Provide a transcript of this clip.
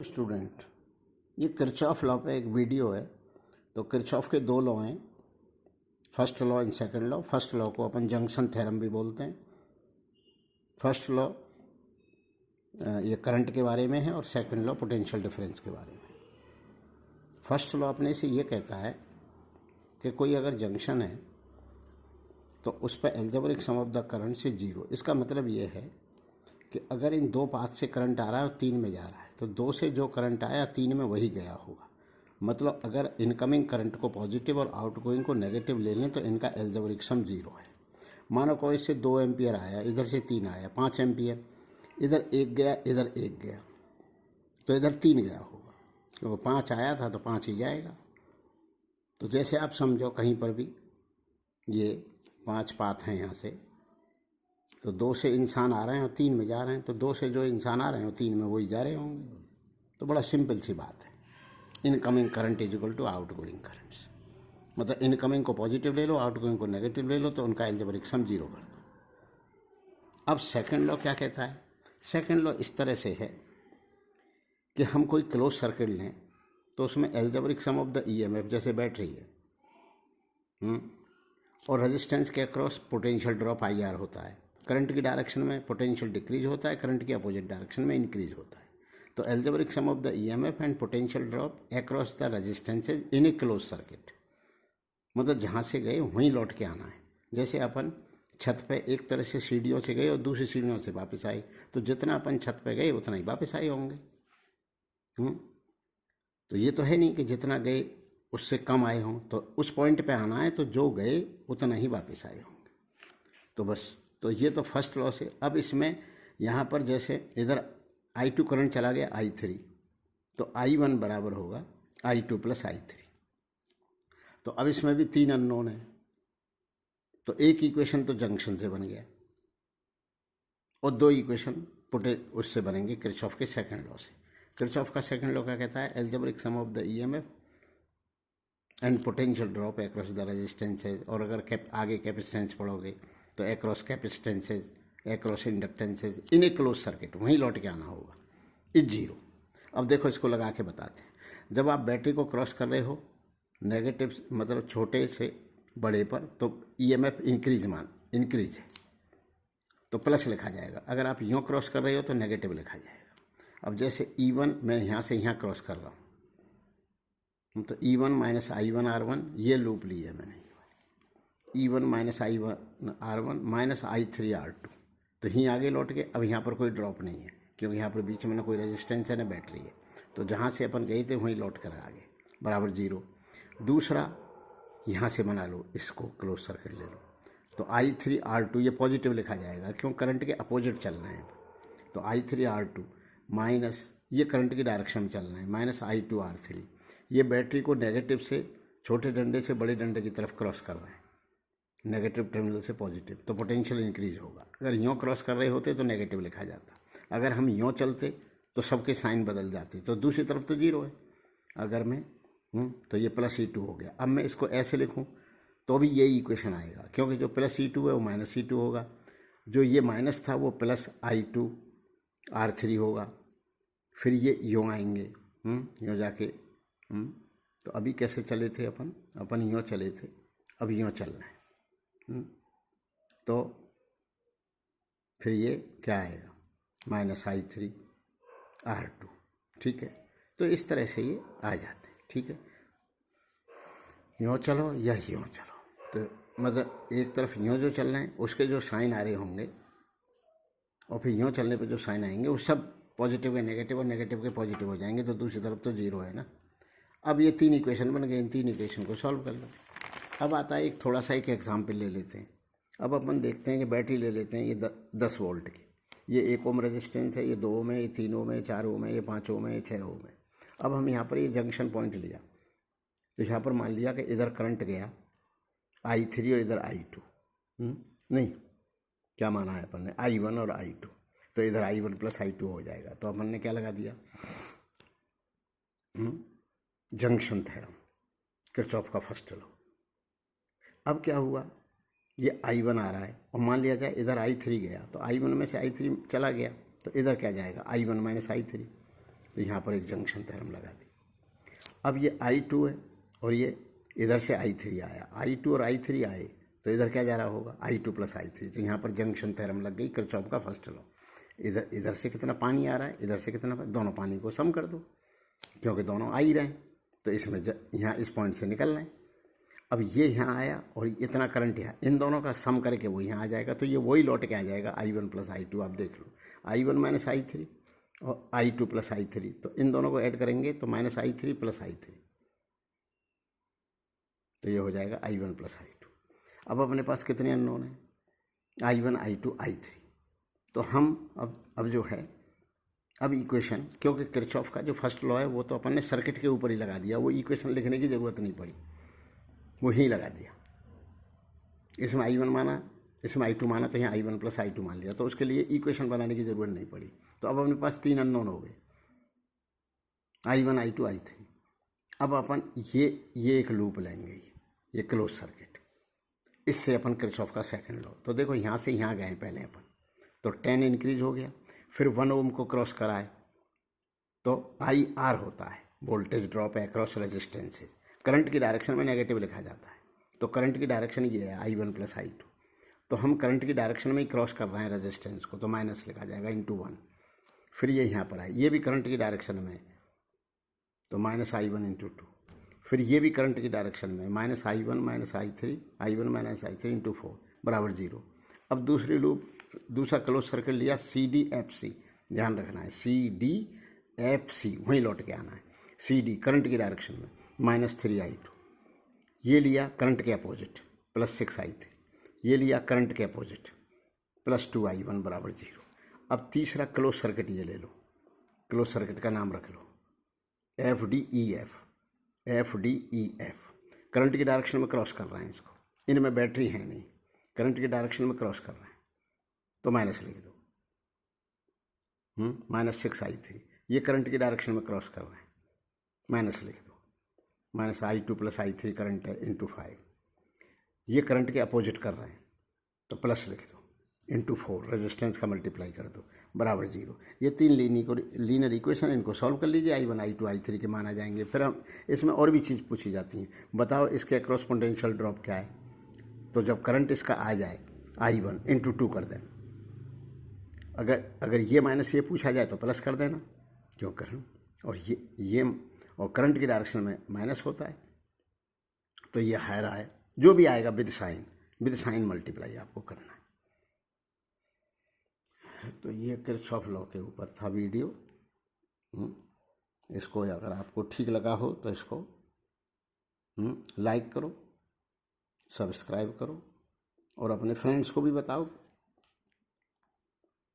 Student, ये Kirchhoff law पे एक वीडियो है। तो किरचॉफ के दो लॉ हैं, first law and second law. First law को अपन जंक्शन थ्योरम भी बोलते हैं। फर्स्ट लॉ ये करंट के बारे में है और सेकंड लॉ पोटेंशियल डिफरेंस के बारे में। फर्स्ट लॉ अपने से ये कहता है कि कोई अगर जंक्शन है तो उस पर algebraic sum of the current से जीरो। इसका मतलब ये है कि अगर इन दो पाथ से करंट आ रहा है और तीन में जा रहा है तो दो से जो करंट आया तीन में वही गया होगा। मतलब अगर इनकमिंग करंट को पॉजिटिव और आउटगोइंग को नेगेटिव ले लें तो इनका एल्जेब्रिक सम जीरो है। मानो कोई से 2 एम्पियर आया, इधर से 3 आया, 5 एम्पियर, इधर एक गया, इधर एक गया, तो इधर 3 गया होगा क्योंकि 5 आया था तो 5 ही जाएगा। तो जैसे आप समझो कहीं पर भी ये 5 पाथ हैं, यहाँ से तो 2 से इंसान आ रहे हैं और 3 में जा रहे हैं, तो 2 से जो इंसान आ रहे हैं और 3 में वही जा रहे होंगे। तो बड़ा सिंपल सी बात है, incoming current is equal to outgoing currents. मतलब इनकमिंग को पॉजिटिव ले लो, आउटगोइंग को नेगेटिव ले लो, तो उनका एल्जेब्रिक सम जीरो कर दो। अब सेकंड लॉ क्या कहता है? सेकंड लॉ इस तरह से है कि हम कोई क्लोज सर्किट लें तो उसमें algebraic sum of the EMF, जैसे बैटरी है और रेजिस्टेंस के अक्रॉस पोटेंशियल ड्रॉप IR होता है। करंट की डायरेक्शन में पोटेंशियल डिक्रीज होता है, करंट की अपोजिट डायरेक्शन में इंक्रीज होता है। तो algebraic sum of the EMF and potential drop across the resistances in A close circuit. मतलब जहाँ से गए वहीं लौट के आना है। जैसे अपन छत पे एक तरह से सीढ़ियों से गए और दूसरी सीढ़ियों से वापस आए, तो जितना अपन छत पे गए उतना ही वापस आए होंगे। तो ये तो है नहीं कि जितना गए उससे कम आए हों, तो उस पॉइंट पे आना है, तो जो गए उतना ही वापस आए होंगे। तो बस, तो ये तो फर्स्ट लॉ से। अब इसमें यहाँ पर जैसे इधर I2 करंट चला गया I3, तो I1 बराबर होगा I2 प्लस I3। तो अब इसमें भी 3 अननोन है, तो एक इक्वेशन तो जंक्शन से बन गया और 2 इक्वेशन उससे बनेंगे किरचॉफ के सेकंड लॉ से। किरचॉफ का सेकंड लॉ क्या कहता है? Algebraic sum of the EMF and potential drop across the resistances. और अगर आगे कैपेसिटेंस पढ़ोगे तो अक्रॉस कैपेसिटेंसेज, अक्रॉस इंडक्टेंसेज इन ए क्लोज सर्किट, वहीं लौट के आना होगा, इज जीरो। अब देखो, इसको लगा के बताते हैं। जब आप बैटरी को क्रॉस कर रहे हो नेगेटिव, मतलब छोटे से बड़े पर, तो ईएमएफ इंक्रीज है तो प्लस लिखा जाएगा। अगर आप यूँ क्रॉस कर रहे हो तो नेगेटिव लिखा जाएगा। अब जैसे E1 मैं यहाँ से यहाँ क्रॉस कर रहा हूँ, तो E1 माइनस I1 R1, ये लूप ली है मैंने, E1 minus I1 R1 minus I3 R2। तो यहीं आगे लौट के, अब यहाँ पर कोई ड्रॉप नहीं है क्योंकि यहाँ पर बीच में ना कोई रेजिस्टेंस है ना बैटरी है, तो जहाँ से अपन गए थे वहीं लौट कर आगे, बराबर जीरो। दूसरा, यहाँ से बना लो, इसको क्लोज सर्किट ले लो, तो I3 R2 ये पॉजिटिव लिखा जाएगा क्यों? करंट के अपोजिट चलना है। तो I3 R2 माइनस, ये करंट की डायरेक्शन में चलना है, माइनस I2 R3। ये बैटरी को नेगेटिव से छोटे डंडे से बड़े डंडे की तरफ क्रॉस कर रहे हैं, नेगेटिव टर्मिनल से पॉजिटिव, तो पोटेंशियल इंक्रीज होगा। अगर यूँ क्रॉस कर रहे होते तो नेगेटिव लिखा जाता, अगर हम यूँ चलते तो सबके साइन बदल जाते, तो दूसरी तरफ तो जीरो है। अगर मैं तो ये प्लस E2 हो गया। अब मैं इसको ऐसे लिखूँ तो भी यही इक्वेशन आएगा, क्योंकि जो प्लस E2 है वो माइनस E2 होगा, जो ये माइनस था वो प्लस I2 R3 होगा। फिर ये यूँ आएंगे, यूँ जाके तो अभी कैसे चले थे अपन यूँ चले थे, अब यूँ चलना है। तो फिर ये क्या आएगा? Minus I3 R2। ठीक है, तो इस तरह से ये आ जाते हैं। ठीक है, यूँ चलो या यूँ चलो, तो मतलब एक तरफ यूँ जो चल रहे हैं उसके जो साइन आ रहे होंगे और फिर यूँ चलने पे जो साइन आएंगे वो सब पॉजिटिव के नेगेटिव और नेगेटिव के पॉजिटिव हो जाएंगे, तो दूसरी तरफ तो जीरो है ना। अब ये 3 इक्वेशन बन गए, इन 3 इक्वेशन को सॉल्व कर लो। अब आता है एक थोड़ा सा एक एग्जाम्पल ले लेते हैं। अब अपन देखते हैं कि बैटरी ले लेते हैं, ये 10 वोल्ट की, ये 1 ओम रेजिस्टेंस है, ये 2 ओम है, ये 3 ओम है, ये 4 ओम है, ये 5 ओम है, ये 6 ओम है। अब हम यहाँ पर ये जंक्शन पॉइंट लिया, तो यहाँ पर मान लिया कि इधर करंट गया I3 और इधर I2, नहीं क्या माना है अपन ने? I1 और I2, तो इधर I1 प्लस I2 हो जाएगा। तो अपन ने क्या लगा दिया? जंक्शन थ्योरम, किरचॉफ का फर्स्ट लॉ। अब क्या हुआ? ये I1 आ रहा है और मान लिया जाए इधर I3 गया, तो I1 में से I3 चला गया, तो इधर क्या जाएगा? I1 minus I3। तो यहाँ पर एक जंक्शन थ्योरम लगा दी। अब ये I2 है और ये इधर से I3 आया, I2 और I3 आए तो इधर क्या जा रहा होगा, I2 + I3। तो यहाँ पर जंक्शन थ्योरम लग गई, किरचॉफ का फर्स्ट लॉ। इधर से कितना पानी आ रहा है, इधर से कितना, दोनों पानी को सम कर दो क्योंकि दोनों आ ही रहे हैं। तो इसमें यहाँ इस पॉइंट से निकल रहे हैं। अब ये यहाँ आया और इतना करंट यहाँ, इन दोनों का सम करके वो यहाँ आ जाएगा। तो ये वही लौट के आ जाएगा I1 + I2। आप देख लो, I1 - I3 और I2 + I3। तो इन दोनों को ऐड करेंगे तो -I3 + I3, तो ये हो जाएगा I1 + I2। अब अपने पास कितने अननोन हैं, I1 I2 I3। तो हम अब जो है, अब इक्वेशन, क्योंकि किरचॉफ का जो फर्स्ट लॉ है वो तो अपन ने सर्किट के ऊपर ही लगा दिया, वो इक्वेशन लिखने की ज़रूरत नहीं पड़ी, वो ही लगा दिया। इसमें I1 माना, इसमें I2 माना, तो यहाँ I1 + I2 मान लिया, तो उसके लिए इक्वेशन बनाने की ज़रूरत नहीं पड़ी। तो अब अपने पास 3 अननोन हो गए, I1 I2 I3। अब अपन ये एक लूप लेंगे, ये क्लोज सर्किट, इससे अपन किरचॉफ का सेकंड लॉ। तो देखो यहाँ से यहाँ गए पहले अपन, तो 10 इंक्रीज हो गया, फिर 1 ओम को क्रॉस कराए तो IR होता है, voltage drop across resistances. Current की डायरेक्शन में नेगेटिव लिखा जाता है, तो करंट की डायरेक्शन ये है I1 + I2। तो हम करंट की डायरेक्शन में ही क्रॉस कर रहे हैं रेजिस्टेंस को, तो माइनस लिखा जाएगा ×1। फिर ये यहाँ पर आए, ये भी करंट की डायरेक्शन में, तो -I1 × 2। फिर ये भी करंट की डायरेक्शन में, -I1 - I3, I1 - I3 × 4 बराबर 0। अब दूसरी लूप, दूसरा क्लोज सर्किट लिया CDFC, ध्यान रखना है CDFC, वहीं लौट के आना है। CD करंट की डायरेक्शन में -3I2, ये लिया करंट के अपोजिट +6I3, ये लिया करंट के अपोजिट +2I1 बराबर 0। अब तीसरा क्लोज सर्किट ये ले लो, क्लोज सर्किट का नाम रख लो FDEF। करंट की डायरेक्शन में क्रॉस कर रहे हैं इसको, इनमें बैटरी है नहीं, करंट की डायरेक्शन में क्रॉस कर रहे हैं, तो माइनस लिख दो, -6I3। ये करंट की डायरेक्शन में क्रॉस कर रहे हैं, माइनस लिख दो, -I2 + I3 करंट है ×5। ये करंट के अपोजिट कर रहे हैं, तो प्लस लिख दो, ×4 रेजिस्टेंस का मल्टीप्लाई कर दो बराबर 0। ये 3 लीनियर इक्वेशन, इनको सॉल्व कर लीजिए, I1 I2 I3 के मान आ जाएंगे। फिर हम इसमें और भी चीज़ पूछी जाती हैं, बताओ इसके अक्रॉस पोटेंशियल ड्रॉप क्या है। तो जब करंट इसका आ जाए I1 × 2 कर देना, अगर ये माइनस ये पूछा जाए तो प्लस कर देना, क्यों करंट और ये और करंट की डायरेक्शन में माइनस होता है, तो ये हायर आए, जो भी आएगा विद साइन मल्टीप्लाई आपको करना है। तो ये किरचॉफ लॉ के ऊपर था वीडियो। इसको अगर आपको ठीक लगा हो तो इसको लाइक करो, सब्सक्राइब करो और अपने फ्रेंड्स को भी बताओ